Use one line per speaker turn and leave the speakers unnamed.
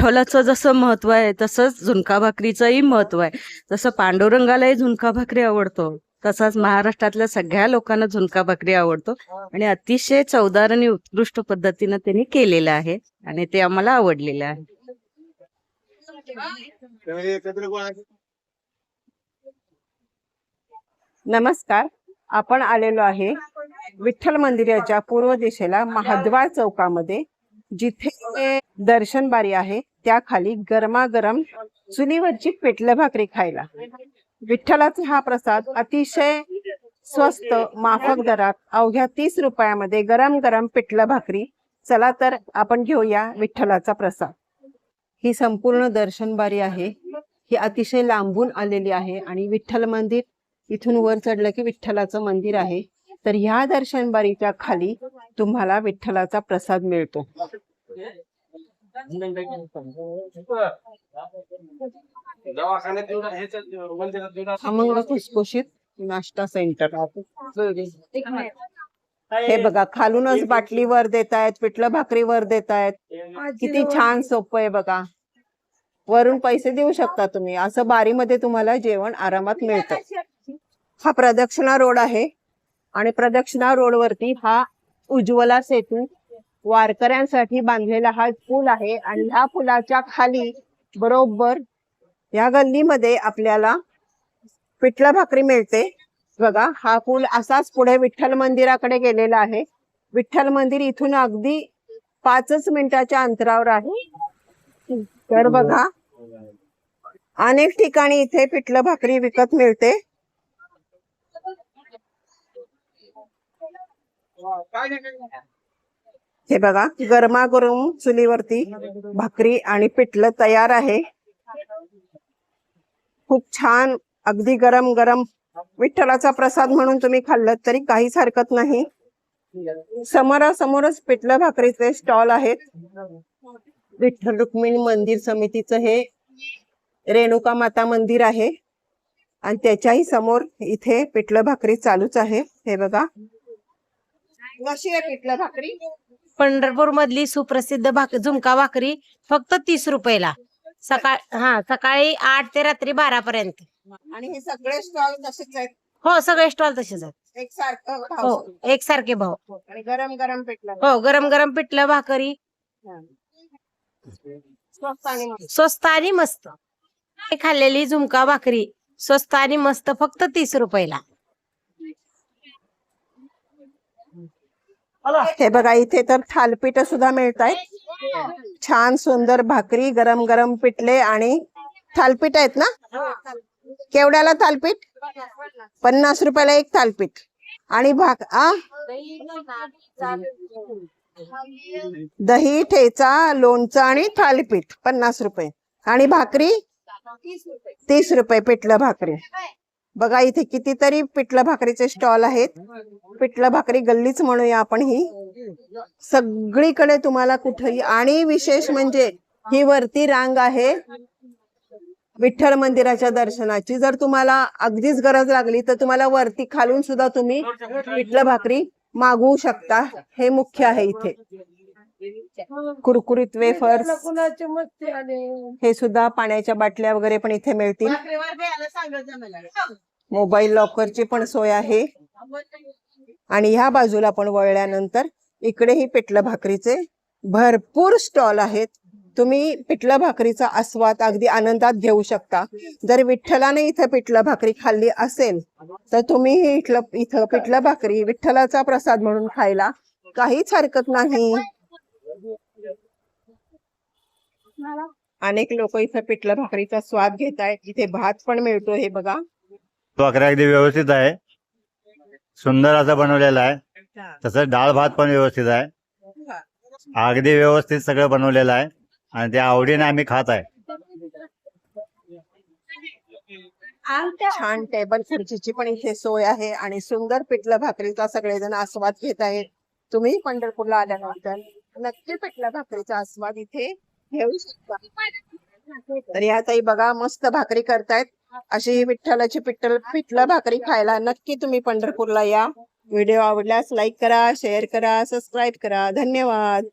विठ्ठलाचं जसं महत्व आहे तसंच झुणका भाकरीचंही महत्व आहे. जसं पांडुरंगालाही झुणका भाकरी आवडतो तसाच महाराष्ट्रातल्या सगळ्या लोकांना झुणका भाकरी आवडतो आणि अतिशय चवदार आणि उत्कृष्ट पद्धतीने त्यांनी केलेलं आहे आणि ते आम्हाला आवडलेलं आहे.
नमस्कार, आपण आलेलो आहे विठ्ठल मंदिराच्या पूर्व दिशेला महाद्वार चौकामध्ये, जिथे दर्शन बारी आहे त्या खाली गरमागरम चुलीवरची पिठलं भाकरी खायला. विठ्ठलाचा हा प्रसाद अतिशय स्वस्त माफक दरात अवघ्या 30 रुपयामध्ये गरम गरम पिठलं भाकरी. चला तर आपण घेऊया विठ्ठलाचा प्रसाद. ही संपूर्ण दर्शन बारी आहे, ही अतिशय लांबून आलेली आहे आणि विठ्ठल मंदिर इथून वर चढलं की विठ्ठलाचं मंदिर आहे. तर ह्या दर्शन बारीच्या खाली तुम्हाला विठ्ठलाचा प्रसाद मिळतो. खमंग खुसखुशीत नाश्ता सेंटर. हे बघा, खालूनच बाटली वर देतायत, पिठलं भाकरी वर देतायत. किती छान सोपं आहे बघा. वरून पैसे देऊ शकता तुम्ही. असं बारीमध्ये तुम्हाला जेवण आरामात मिळतं. हा प्रदक्षिणा रोड आहे आणि प्रदक्षिणा रोड वरती हा उज्ज्वला सेतू वारकऱ्यांसाठी बांधलेला हा पूल आहे आणि ह्या पुलाच्या खाली बरोबर या गल्लीमध्ये आपल्याला पिठलं भाकरी मिळते. बघा, हा पूल असाच पुढे विठ्ठल मंदिराकडे गेलेला आहे. विठ्ठल मंदिर इथून अगदी 5 मिनिटाच्या अंतरावर आहे. तर बघा, अनेक ठिकाणी इथे पिठलं भाकरी विकत मिळते. हे बघा, गरमागरम चुलीवरती भाकरी आणि पिठलं तयार आहे. खूप छान, अगदी गरम गरम. विठ्ठलाचा प्रसाद म्हणून तुम्ही खाल्लं तरी काहीच हरकत नाही. समोरासमोरच पिठलं भाकरीचे स्टॉल आहेत. विठ्ठल रुक्मिणी मंदिर समितीचं हे रेणुका माता मंदिर आहे आणि त्याच्याही समोर इथे पिठलं भाकरी चालूच आहे. हे बघा, कशी आहे पिठलं भाकरी?
पंढरपूर मधली सुप्रसिद्ध झुणका भाकरी फक्त 30 रुपयाला. सकाळी 8 ते रात्री 12 पर्यंत.
आणि हे सगळे स्टॉल तसेच आहेत?
हो, सगळे स्टॉल तसेच आहेत.
एकसारखं भाव?
हो, एकसारखे भाव.
आणि गरम गरम पिठलं?
हो, गरम गरम पिठलं भाकरी, स्वस्त आणि मस्त. खाल्लेली झुणका भाकरी स्वस्त आणि मस्त, फक्त 30 रुपयाला.
हे बघा, इथे तर थालपीठ सुद्धा मिळत आहेत. छान सुंदर भाकरी, गरम गरम पिठले आणि थालपीठ आहेत ना? केवढ्याला थालपीठ? 50 रुपयाला एक थालपीठ. आणि दही, ठेचा, लोणचं आणि थालीपीठ 50 रुपये. आणि भाकरी 30 रुपये पिठलं भाकरी. बघा, इथे कितीतरी पिठलं भाकरीचे स्टॉल आहेत. पिठलं भाकरी गल्लीच म्हणूया आपण ही. सगळीकडे तुम्हाला कुठेही. आणि विशेष म्हणजे ही वरती रांग आहे विठ्ठल मंदिराच्या दर्शनाची. जर तुम्हाला अगदीच गरज लागली तर तुम्हाला वरती खालून सुद्धा तुम्ही पिठलं भाकरी मागवू शकता. हे मुख्य आहे इथे. कुरकुरीत वेफर्स, हे सुद्धा पाण्याच्या बाटल्या वगैरे पण इथे मिळतील. मोबाईल लॉकरची पण सोय आहे. आणि ह्या बाजूला पण वळल्यानंतर इकडेही पिठलं भाकरीचे भरपूर स्टॉल आहेत. तुम्ही पिठलं भाकरीचा आस्वाद अगदी आनंदात घेऊ शकता. जर विठ्ठलाने इथं पिठलं भाकरी खाल्ली असेल तर तुम्ही इथं पिठलं भाकरी विठ्ठलाचा प्रसाद म्हणून खायला काहीच हरकत नाही. अनेक लोक इथं पिठलं भाकरीचा स्वाद घेत आहेत. इथे भात पण मिळतो. हे बघा,
भाकरी अगदी व्यवस्थित आहे, सुंदर असं बनवलेला आहे. तसंच डाळ भात पण व्यवस्थित आहे, अगदी व्यवस्थित सगळं बनवलेलं आहे आणि त्या आवडीने आम्ही खात आहे.
छान टेबल खुर्चीची पण इथे सोय आहे आणि सुंदर पिठलं भाकरीचा सगळेजण आस्वाद घेत आहेत. तुम्ही पंढरपूरला आल्यानंतर नक्की पिठलं भाकरीचा आस्वाद इथे घेऊ शकता. तर या ताई बघा, मस्त भाकरी करतायत. अशी ही विठ्ठलाची पिठलं भाकरी खायला नक्की तुम्ही पंढरपूरला या. व्हिडिओ आवडल्यास लाईक करा, शेअर करा, सबस्क्राईब करा. धन्यवाद.